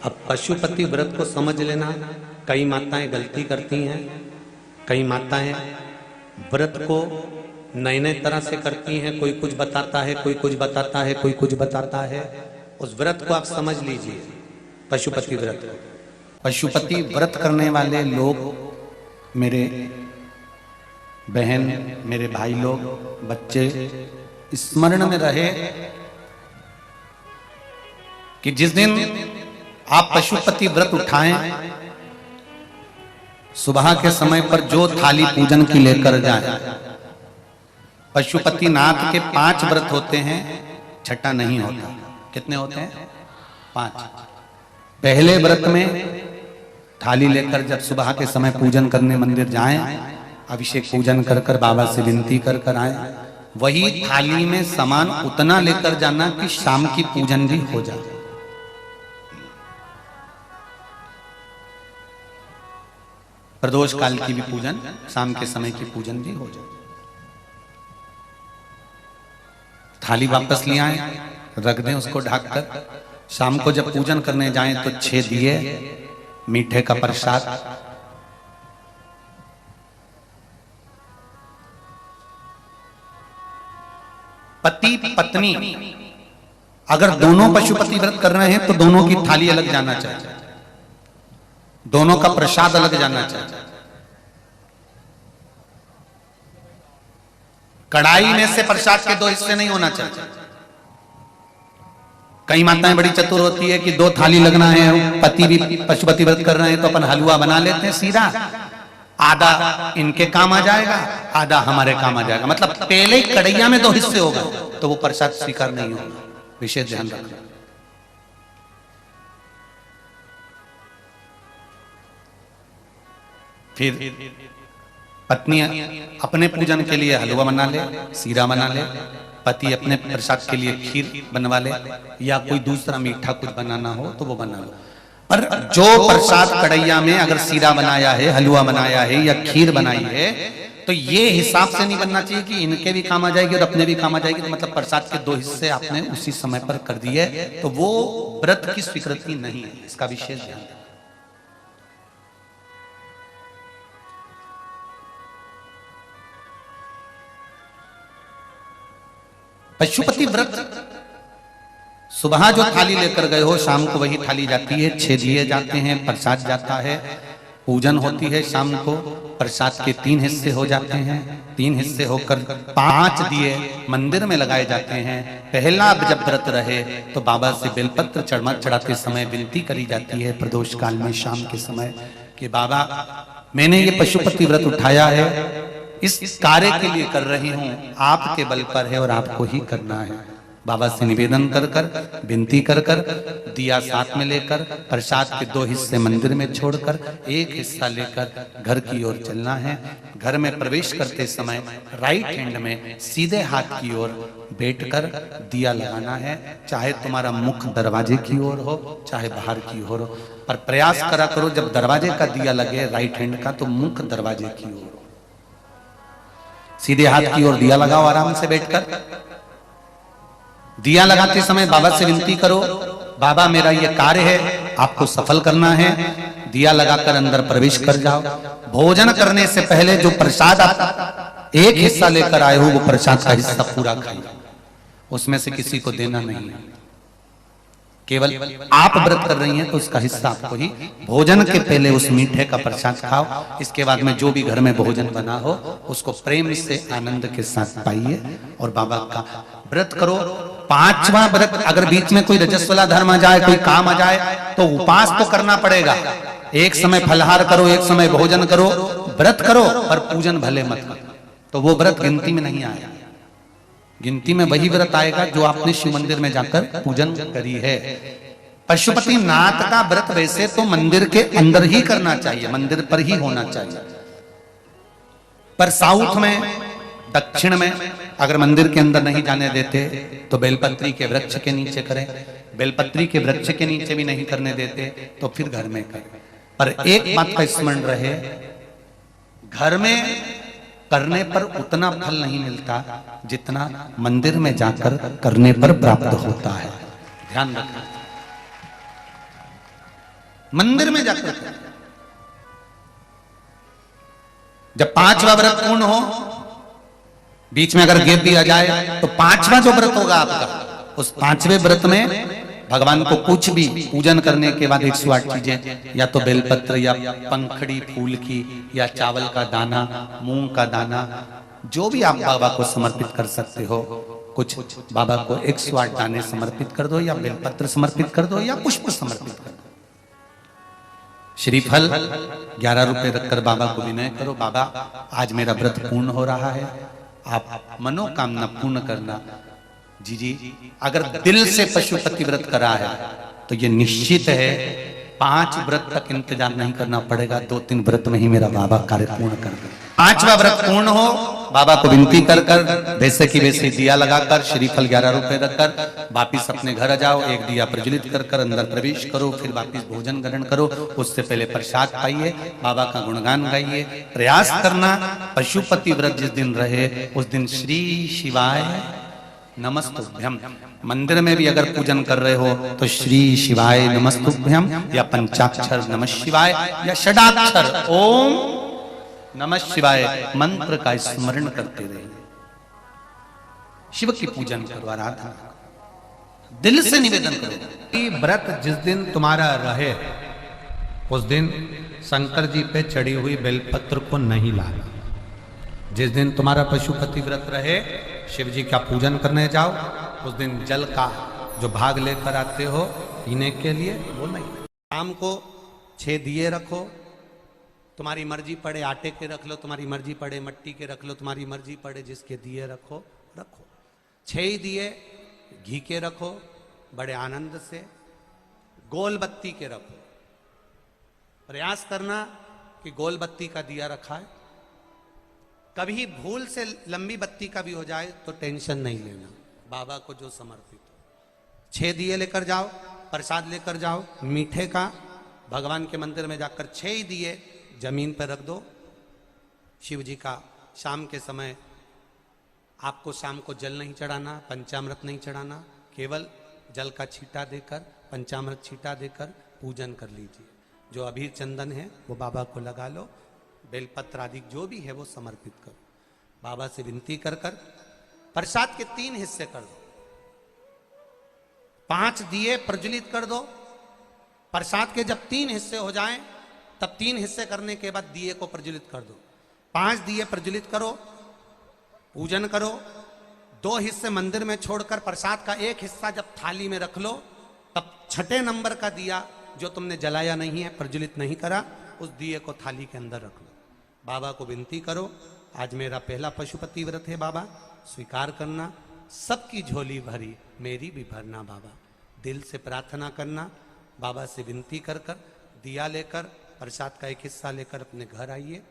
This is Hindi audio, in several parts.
अब पशुपति व्रत को समझ लेना। कई माताएं गलती करती हैं, कई माताएं व्रत को नए नए तरह से करती हैं। कोई कुछ बताता है, कोई कुछ बताता है, कोई कुछ बताता है। उस व्रत को आप समझ लीजिए, पशुपति व्रत को। पशुपति व्रत करने वाले लोग, मेरे बहन, मेरे भाई लोग, बच्चे, स्मरण में रहे कि जिस दिन आप पशुपति व्रत उठाएं, सुबह के समय पर जो थाली पूजन की लेकर जाए। पशुपति नाथ के 5 व्रत होते हैं, छठा नहीं होता। कितने होते हैं? 5। पहले व्रत में थाली लेकर जब सुबह के समय पूजन करने मंदिर जाएं, अभिषेक पूजन कर कर बाबा से विनती कर कर आए। वही थाली में सामान उतना लेकर जाना कि शाम की पूजन भी हो जाए। प्रदोष काल की भी पूजन, शाम के समय की पूजन भी हो जाए। थाली वापस ले आए, रख दें उसको ढककर। शाम को जब पूजन करने जाएं तो 6 दिए, मीठे का प्रसाद, पति पत्नी अगर दोनों पशुपति व्रत कर रहे हैं तो दोनों की थाली अलग जाना चाहिए, दोनों का प्रसाद अलग जाना चाहिए। कढ़ाई में से प्रसाद के 2 हिस्से नहीं होना चाहिए। कई माताएं बड़ी चतुर होती है कि 2 थाली लगना है, पति भी पशुपति व्रत कर रहे हैं तो अपन हलवा बना लेते हैं सीधा, आधा इनके काम आ जाएगा, आधा हमारे काम आ जाएगा। मतलब पहले ही कढ़ैया में 2 हिस्से होगा तो वो प्रसाद स्वीकार नहीं होगा। विशेष ध्यान रखना। फिर पत्नी अपने पूजन के लिए हलवा बना ले, सीरा बना ले, पति अपने प्रसाद के लिए खीर बनवा ले, या कोई दूसरा मीठा कुछ बनाना हो तो वो बना लो। पर जो प्रसाद कढ़ैया में अगर सीरा बनाया है, हलवा बनाया है या खीर बनाई है, तो ये हिसाब से नहीं बनना चाहिए कि इनके भी काम आ जाएगी और अपने भी काम आ जाएगी। तो मतलब प्रसाद के 2 हिस्से आपने उसी समय पर कर दिए, तो वो व्रत की स्वीकृति नहीं है। इसका विशेष ध्यान रखें। पशुपति व्रत सुबह जो थाली लेकर गए हो, शाम को वही थाली जाती है। 6 दिए जाते हैं, प्रसाद जाता है, पूजन होती है। शाम को प्रसाद के 3 हिस्से हो जाते हैं। 3 हिस्से होकर 5 दिए मंदिर में लगाए जाते हैं। पहला जब व्रत रहे तो बाबा से बेलपत्र चढ़ाते समय विनती करी जाती है प्रदोष काल में शाम के समय कि बाबा, मैंने ये पशुपति व्रत उठाया है, इस कार्य के लिए कर रही हूं, आपके बल पर है और आपको ही करना है। बाबा से निवेदन कर कर, विनती कर कर, दिया साथ में लेकर, प्रसाद के 2 हिस्से मंदिर में छोड़कर 1 हिस्सा लेकर घर की ओर चलना है। घर में प्रवेश करते समय राइट हैंड में सीधे हाथ की ओर बैठकर दिया लगाना है। चाहे तुम्हारा मुख दरवाजे की ओर हो, चाहे बाहर की ओर हो, पर प्रयास करा करो जब दरवाजे का दिया लगे राइट हैंड का तो मुख दरवाजे की ओर हो। सीधे हाथ की ओर दिया लगाओ आराम से बैठकर। दिया लगाते समय बाबा से विनती करो, बाबा मेरा ये कार्य है, आपको सफल करना है। दिया लगाकर अंदर प्रवेश कर जाओ। भोजन करने से पहले जो प्रसाद आप 1 हिस्सा लेकर आए हो, वो प्रसाद का हिस्सा पूरा खाइए, उसमें से किसी को देना नहीं है। केवल आप व्रत कर रही हैं तो उसका हिस्सा आपको ही। भोजन के पहले उस मीठे का प्रसाद खाओ। इसके बाद में जो भी घर में भोजन बना हो उसको प्रेम से आनंद के साथ पाइए और बाबा का व्रत करो। 5वां व्रत अगर बीच में कोई रजस्वला धर्म आ जाए, कोई काम आ जाए, तो उपास तो करना पड़ेगा। एक समय फलहार करो, एक समय भोजन करो, व्रत करो, पर पूजन भले मत करो। तो वो व्रत गिनती में नहीं आया। गिनती में वही व्रत आएगा जो आपने शिव मंदिर में जाकर पूजन करी है। पशुपति नाथ का व्रत वैसे तो मंदिर के अंदर ही करना चाहिए, मंदिर पर ही होना चाहिए। पर साउथ में, दक्षिण में अगर मंदिर के अंदर नहीं जाने देते तो बेलपत्री के वृक्ष के नीचे करें। बेलपत्री के वृक्ष के नीचे भी नहीं करने देते तो फिर घर में करें। पर एक बात का स्मरण रहे, घर में करने पर उतना फल नहीं मिलता जितना मंदिर में जाकर करने पर प्राप्त होता है। ध्यान रखना। मंदिर में जाकर करें। जब 5वां व्रत पूर्ण हो, बीच में अगर गैप दिया जाए तो 5वां जो व्रत होगा आपका, उस 5वें व्रत में भगवान को कुछ भी पूजन करने के बाद 108 चीजें, या तो बेलपत्र या पंखड़ी फूल की या चावल का दाना, मूंग का दाना, जो भी आप बाबा को समर्पित कर सकते हो, कुछ बाबा को 108 दाने समर्पित कर दो, या बेलपत्र समर्पित कर दो, या पुष्प समर्पित कर दो। श्रीफल 11 रुपए रखकर बाबा को विनय करो, बाबा आज मेरा व्रत पूर्ण हो रहा है, आप मनोकामना पूर्ण करना। जी, अगर दिल से पशुपति व्रत करा है तो ये निश्चित है 5 व्रत तक इंतजार नहीं करना पड़ेगा, 2-3 व्रत में ही मेरा बाबा कार्य पूर्ण कर दे। 5वां व्रत पूर्ण हो, बाबा को विनती कर कर वैसे की वैसे दिया लगाकर, श्रीफल 11 रुपए रखकर वापिस अपने घर आ जाओ। एक दिया प्रज्वलित कर कर अंदर प्रवेश करो, फिर वापिस भोजन ग्रहण करो। उससे पहले प्रसाद पाइए, बाबा का गुणगान गाइए। प्रयास करना पशुपति व्रत जिस दिन रहे उस दिन श्री शिवाय नमस्तुभ्यम। मंदिर में भी अगर पूजन कर रहे हो तो श्री शिवाय नमस्तुभ्यम, या पंचाक्षर नमः शिवाय, या षडाक्षर ओम नमः शिवाय मंत्र का स्मरण करते रहिए। शिव की पूजन करो, आराधना करो, दिल से निवेदन करो। व्रत जिस दिन तुम्हारा रहे उस दिन शंकर जी पे चढ़ी हुई बेलपत्र को नहीं लाना। जिस दिन तुम्हारा पशुपति व्रत रहे, शिव जी का पूजन करने जाओ, उस दिन जल का जो भाग लेकर आते हो पीने के लिए, वो नहीं। शाम को 6 दिए रखो, तुम्हारी मर्जी पड़े आटे के रख लो, तुम्हारी मर्जी पड़े मट्टी के रख लो, तुम्हारी मर्जी पड़े जिसके दिए रखो। 6 ही दिए घी के रखो, बड़े आनंद से। गोल बत्ती के रखो, प्रयास करना कि गोल बत्ती का दिया रखा है। कभी भूल से लंबी बत्ती का भी हो जाए तो टेंशन नहीं लेना, बाबा को जो समर्पित हो। 6 दिए लेकर जाओ, प्रसाद लेकर जाओ मीठे का, भगवान के मंदिर में जाकर 6 ही दिए जमीन पर रख दो। शिव जी का शाम के समय आपको शाम को जल नहीं चढ़ाना, पंचामृत नहीं चढ़ाना, केवल जल का छींटा देकर, पंचामृत छींटा देकर पूजन कर लीजिए। जो अबीर चंदन है वो बाबा को लगा लो, बेलपत्र आदि जो भी है वो समर्पित करो। बाबा से विनती कर कर प्रसाद के 3 हिस्से कर दो। 5 दिए प्रज्वलित कर दो। प्रसाद के जब 3 हिस्से हो जाएं तब 3 हिस्से करने के बाद दिए को प्रज्वलित कर दो। 5 दिए प्रज्वलित करो, पूजन करो। 2 हिस्से मंदिर में छोड़कर प्रसाद का 1 हिस्सा जब थाली में रख लो, तब 6ठे नंबर का दिया जो तुमने जलाया नहीं है, प्रज्वलित नहीं करा, उस दिए को थाली के अंदर रख लो। बाबा को विनती करो, आज मेरा पहला पशुपति व्रत है बाबा, स्वीकार करना। सबकी झोली भरी, मेरी भी भरना बाबा। दिल से प्रार्थना करना, बाबा से विनती कर कर दिया लेकर प्रसाद का 1 हिस्सा लेकर अपने घर आइए।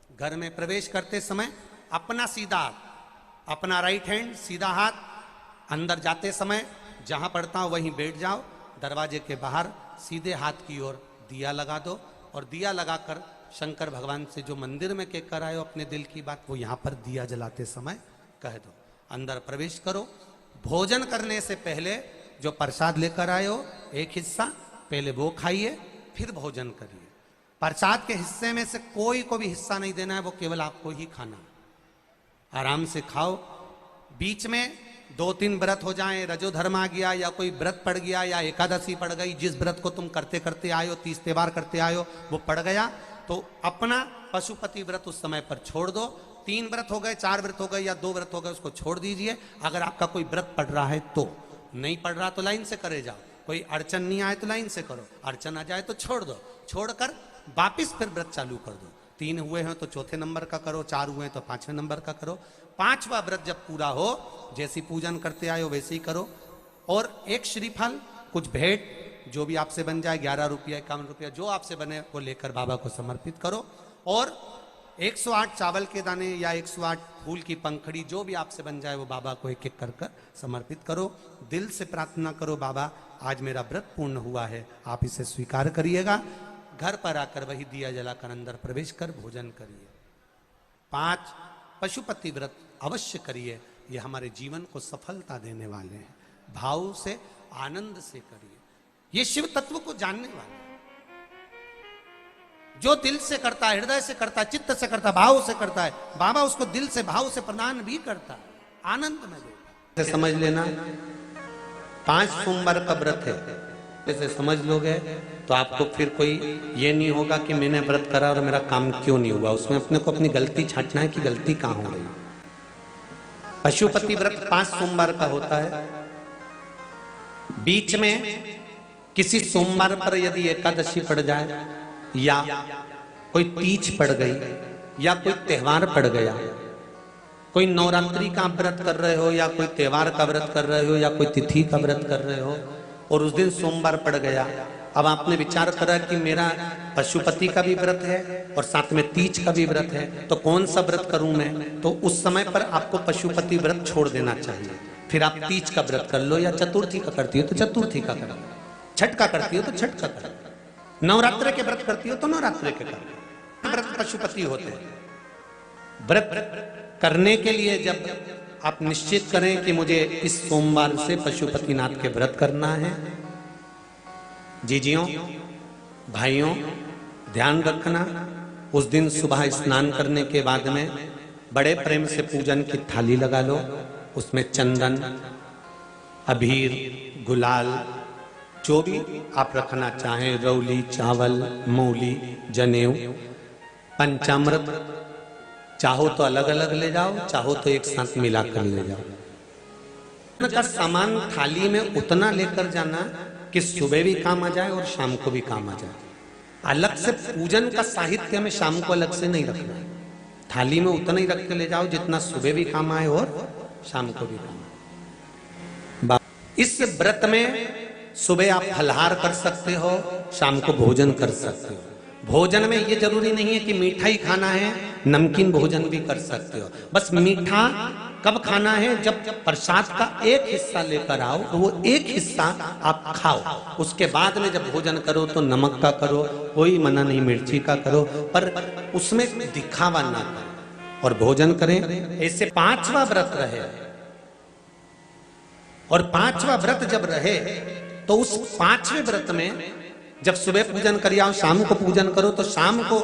घर में प्रवेश करते समय अपना सीधा, अपना राइट हैंड सीधा हाथ, अंदर जाते समय जहां पड़ता हो वहीं बैठ जाओ। दरवाजे के बाहर सीधे हाथ की ओर दिया लगा दो, और दिया लगाकर शंकर भगवान से जो मंदिर में कह कर आए हो अपने दिल की बात, वो यहाँ पर दिया जलाते समय कह दो। अंदर प्रवेश करो। भोजन करने से पहले जो प्रसाद लेकर आए हो 1 हिस्सा पहले वो खाइए, फिर भोजन करिए। प्रसाद के हिस्से में से कोई को भी हिस्सा नहीं देना है, वो केवल आपको ही खाना है। आराम से खाओ। बीच में 2-3 व्रत हो जाएं, रजोधर्म आ गया या कोई व्रत पड़ गया या एकादशी पड़ गई, जिस व्रत को तुम करते करते आए हो, 30 त्योहार करते आए हो, वो पड़ गया तो अपना पशुपति व्रत उस समय पर छोड़ दो। 3 व्रत हो गए, 4 व्रत हो गए या 2 व्रत हो गए, उसको छोड़ दीजिए। अगर आपका कोई व्रत पड़ रहा है तो, नहीं पड़ रहा तो लाइन से करे जाओ। कोई अड़चन नहीं आए तो लाइन से करो, अड़चन आ जाए तो छोड़ दो। छोड़कर वापिस फिर व्रत चालू कर दो। 3 हुए हैं तो 4थे नंबर का करो, 4 हुए हैं तो 5वें नंबर का करो। 5वां व्रत जब पूरा हो, जैसी पूजन करते आए हो वैसे ही करो। और 1 श्रीफल, कुछ भेंट जो भी आपसे बन जाए, 11 रुपया 51 रुपया जो आपसे बने वो लेकर बाबा को समर्पित करो। और 108 चावल के दाने या 108 फूल की पंखड़ी जो भी आपसे बन जाए वो बाबा को 1-1 कर कर समर्पित करो। दिल से प्रार्थना करो, बाबा आज मेरा व्रत पूर्ण हुआ है, आप इसे स्वीकार करिएगा। घर पर आकर वही दिया जलाकर अंदर प्रवेश कर भोजन करिए। 5 पशुपति व्रत अवश्य करिए, ये हमारे जीवन को सफलता देने वाले हैं। भाव से, आनंद से करिए, ये शिव तत्व को जानने वाले हैं। जो दिल से करता है, हृदय से करता है, चित्त से करता है, भाव से करता है, बाबा उसको दिल से भाव से प्रदान भी करता है, आनंद में देता है। समझ लेना 5 सोमवार का व्रत है, जैसे समझ लोगे तो आपको फिर कोई ये नहीं होगा कि मैंने व्रत करा और मेरा काम क्यों नहीं हुआ। उसमें अपने को अपनी गलती छांटना है कि गलती कहां हो रही। पशुपति व्रत 5 सोमवार का होता है। बीच में किसी सोमवार पर यदि एकादशी पड़ जाए या कोई तीज पड़ गई या कोई त्योहार पड़ गया, कोई नवरात्रि का व्रत कर रहे हो या कोई त्योहार का व्रत कर रहे हो या कोई तिथि का व्रत कर रहे हो और उस दिन सोमवार पड़ गया, अब आपने विचार करा कि मेरा पशुपति का भी व्रत है और साथ में तीज का भी व्रत है, तो कौन सा व्रत करूं मैं। तो उस समय पर आपको पशुपति व्रत छोड़ देना चाहिए। फिर आप तीज का व्रत कर लो या चतुर्थी का करती हो तो चतुर्थी का करो, छठ का करती हो तो छठ का करो, नवरात्रि के व्रत करती हो तो नवरात्रि के करो। व्रत पशुपति होते हैं। व्रत करने के लिए जब आप निश्चित करें कि मुझे इस सोमवार से पशुपतिनाथ के व्रत करना है, जीजियों भाइयों ध्यान रखना, उस दिन सुबह स्नान करने के बाद में बड़े प्रेम से पूजन की थाली लगा लो, उसमें चंदन, अबीर, गुलाल, जो भी आप रखना चाहें, रौली, चावल, मूली, जनेऊ, पंचामृत, चाहो तो अलग अलग ले जाओ, चाहो तो एक साथ मिलाकर ले जाओ। का सामान थाली में उतना लेकर जाना कि सुबह भी काम आ जाए और शाम को भी काम आ जाए। अलग से पूजन का साहित्य में शाम को अलग से नहीं रखना है, थाली में उतना ही रख के ले जाओ जितना सुबह भी काम आए और शाम को भी काम आए। इस व्रत में सुबह आप फलहार कर सकते हो, शाम को भोजन कर सकते हो। भोजन में ये जरूरी नहीं है कि मीठा ही खाना है, नमकीन भोजन भी कर सकते हो। बस मीठा कब खाना है, जब प्रसाद का एक हिस्सा लेकर आओ तो वो एक हिस्सा आप खाओ, उसके बाद में जब भोजन करो तो नमक का करो, कोई मना नहीं मिर्ची का करो, पर उसमें दिखावा ना करो और भोजन करें। ऐसे 5वां व्रत रहे और 5वां व्रत जब रहे तो उस 5वें व्रत में जब सुबह पूजन करिए, शाम को पूजन करो, तो शाम को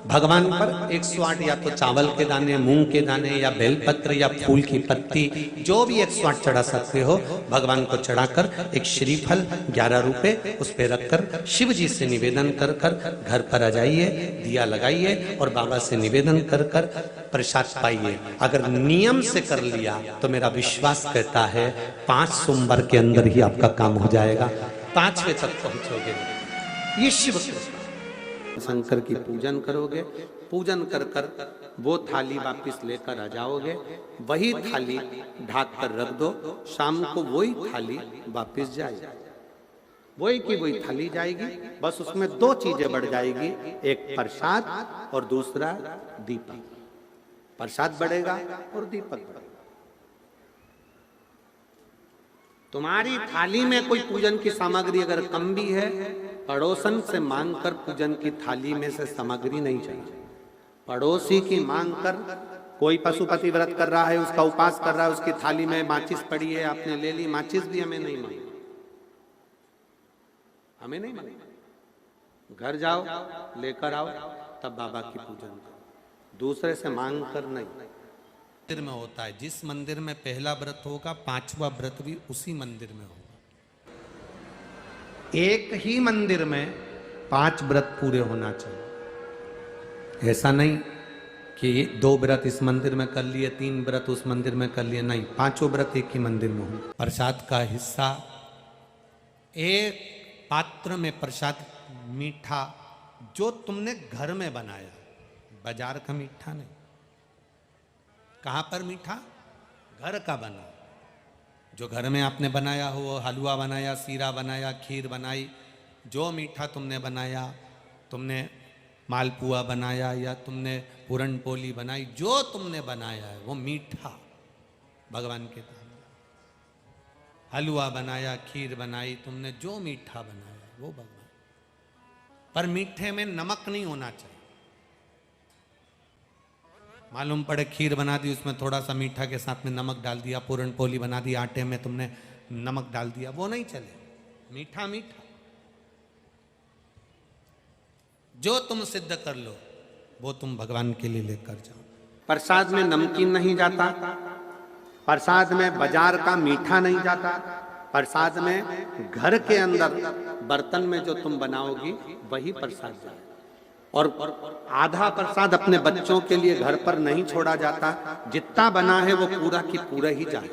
भगवान पर 108 या तो चावल के दाने, मूंग के दाने या बेलपत्र या फूल की पत्ती, जो भी 108 चढ़ा सकते हो भगवान को चढ़ाकर एक श्रीफल 11 रुपए उस पे रखकर शिव जी से निवेदन कर कर घर पर आ जाइए, दिया लगाइए और बाबा से निवेदन कर कर प्रसाद पाइए। अगर नियम से कर लिया तो मेरा विश्वास कहता है 5 सोमवार के अंदर ही आपका काम हो जाएगा, 5वें तक पहुंचोगे। ये शिव शंकर की पूजन करोगे, पूजन कर कर वो थाली वापिस लेकर आ जाओगे, वही थाली ढाक कर रख दो, शाम को वही थाली वापिस जाएगी, वही की वही थाली जाएगी। बस उसमें 2 चीजें बढ़ जाएगी, एक प्रसाद और दूसरा दीपक। प्रसाद बढ़ेगा और दीपक बढ़ेगा। तुम्हारी थाली में कोई पूजन की सामग्री अगर कम भी है, पड़ोसन से मांगकर पूजन की थाली में से सामग्री नहीं चाहिए। पड़ोसी की मांग कर, कोई पशुपति व्रत कर रहा है, उसका उपास कर रहा है, उसकी थाली में माचिस पड़ी है, आपने ले ली, माचिस भी हमें नहीं मांगी, हमें नहीं मांगी। घर जाओ लेकर आओ, तब बाबा की पूजन करो, दूसरे से मांग कर नहीं। मंदिर में होता है, जिस मंदिर में पहला व्रत होगा 5वां व्रत भी उसी मंदिर में होगा। एक ही मंदिर में 5 व्रत पूरे होना चाहिए। ऐसा नहीं कि 2 व्रत इस मंदिर में कर लिए, 3 व्रत उस मंदिर में कर लिए, नहीं, 5 व्रत एक ही मंदिर में हो। प्रसाद का हिस्सा एक पात्र में, प्रसाद मीठा जो तुमने घर में बनाया, बाजार का मीठा नहीं। कहां पर मीठा? घर का बना, जो घर में आपने बनाया हो, हलवा बनाया, सीरा बनाया, खीर बनाई, जो मीठा तुमने बनाया, तुमने मालपुआ बनाया या तुमने पूरन पोली बनाई, जो तुमने बनाया है वो मीठा भगवान के सामने। हलवा बनाया, खीर बनाई, तुमने जो मीठा बनाया वो भगवान। पर मीठे में नमक नहीं होना चाहिए। मालूम पड़े खीर बना दी, उसमें थोड़ा सा मीठा के साथ में नमक डाल दिया, पूरन पोली बना दी, आटे में तुमने नमक डाल दिया, वो नहीं चले। मीठा मीठा, जो तुम सिद्ध कर लो वो तुम भगवान के लिए लेकर जाओ। प्रसाद में नमकीन नहीं जाता, प्रसाद में बाजार का मीठा नहीं जाता, प्रसाद में घर के अंदर बर्तन में जो तुम बनाओगी वही प्रसाद जाए। और आधा प्रसाद अपने बच्चों के लिए घर पर नहीं छोड़ा जाता, जितना बना है वो पूरा की पूरा ही जाए।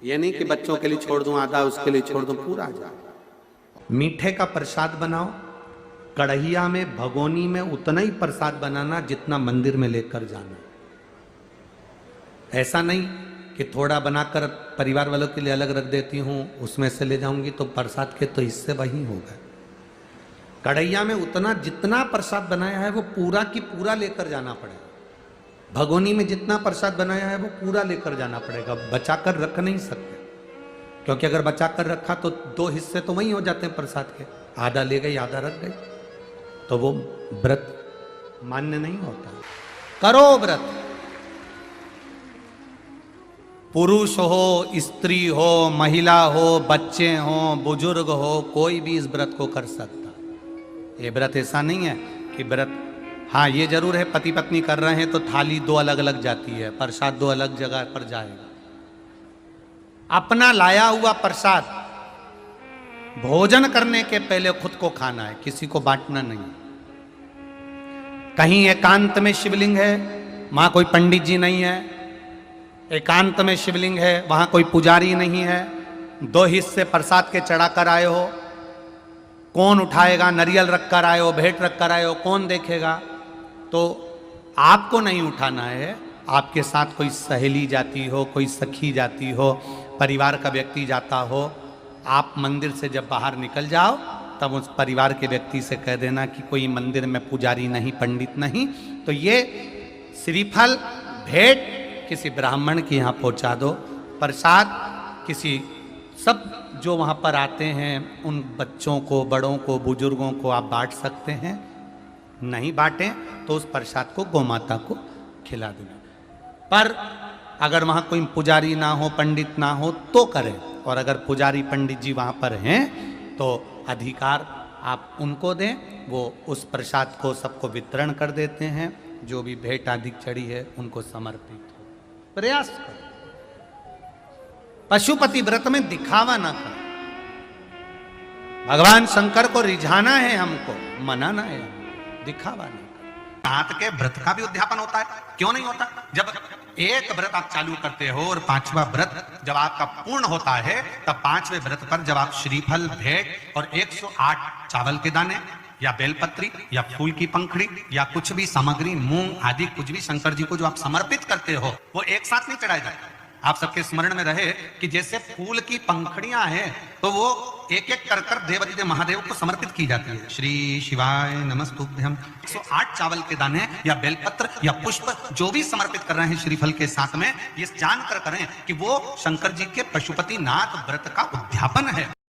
ये नहीं कि बच्चों के लिए छोड़ दूं आधा, उसके लिए छोड़ दूं, पूरा जाए। मीठे का प्रसाद बनाओ, कढ़ैया में भगोनी में उतना ही प्रसाद बनाना जितना मंदिर में लेकर जाना। ऐसा नहीं कि थोड़ा बनाकर परिवार वालों के लिए अलग रख देती हूँ, उसमें से ले जाऊंगी तो प्रसाद के तो हिस्से वही हो गए। कढ़ैया में उतना जितना प्रसाद बनाया है वो पूरा की पूरा लेकर जाना पड़ेगा। भगोनी में जितना प्रसाद बनाया है वो पूरा लेकर जाना पड़ेगा, बचाकर रख नहीं सकते। क्योंकि अगर बचाकर रखा तो दो हिस्से तो वही हो जाते हैं प्रसाद के, आधा ले गई आधा रख गई, तो वो व्रत मान्य नहीं होता। करो व्रत, पुरुष हो, स्त्री हो, महिला हो, बच्चे हो, बुजुर्ग हो, कोई भी इस व्रत को कर सकता। ये व्रत ऐसा नहीं है कि व्रत, हाँ ये जरूर है पति पत्नी कर रहे हैं तो थाली दो अलग अलग जाती है, प्रसाद दो अलग जगह पर जाएगा। अपना लाया हुआ प्रसाद भोजन करने के पहले खुद को खाना है, किसी को बांटना नहीं। कहीं एकांत में शिवलिंग है, वहां कोई पंडित जी नहीं है, एकांत में शिवलिंग है, वहां कोई पुजारी नहीं है, दो हिस्से प्रसाद के चढ़ा कर आए हो, कौन उठाएगा? नरियल रख कर आए हो, भेंट रख कर आए हो, कौन देखेगा? तो आपको नहीं उठाना है, आपके साथ कोई सहेली जाती हो, कोई सखी जाती हो, परिवार का व्यक्ति जाता हो, आप मंदिर से जब बाहर निकल जाओ तब उस परिवार के व्यक्ति से कह देना कि कोई मंदिर में पुजारी नहीं, पंडित नहीं, तो ये श्रीफल भेंट किसी ब्राह्मण के यहाँ पहुँचा दो, प्रसाद किसी सब जो वहाँ पर आते हैं उन बच्चों को, बड़ों को, बुजुर्गों को आप बांट सकते हैं। नहीं बांटें तो उस प्रसाद को गौमाता को खिला देना। पर अगर वहाँ कोई पुजारी ना हो, पंडित ना हो तो करें, और अगर पुजारी पंडित जी वहाँ पर हैं तो अधिकार आप उनको दें, वो उस प्रसाद को सबको वितरण कर देते हैं, जो भी भेंट आदि चढ़ी है उनको समर्पित हो। प्रयास करो, पशुपति व्रत में दिखावा ना करो। भगवान शंकर को रिझाना है हमको, मनाना है, दिखावा नहीं। हाथ के व्रत का भी उद्यापन होता है, क्यों नहीं होता? जब एक व्रत आप चालू करते हो और पांचवा व्रत जब आपका पूर्ण होता है, तब पांचवें व्रत पर जब आप श्रीफल, भेंट और 108 चावल के दाने या बेलपत्री या फूल की पंखड़ी या कुछ भी सामग्री, मूंग आदि कुछ भी शंकर जी को जो आप समर्पित करते हो, वो एक साथ नहीं चढ़ाया जाता। आप सबके स्मरण में रहे कि जैसे फूल की पंखड़ियां हैं तो वो एक एक कर कर देवादिदेव महादेव को समर्पित की जाती है। श्री शिवाय नमस्तुभ्यम। 108 चावल के दाने या बेलपत्र या पुष्प जो भी समर्पित कर रहे हैं श्रीफल के साथ में, ये जानकर करें कि वो शंकर जी के पशुपति नाथ व्रत का उद्यापन है।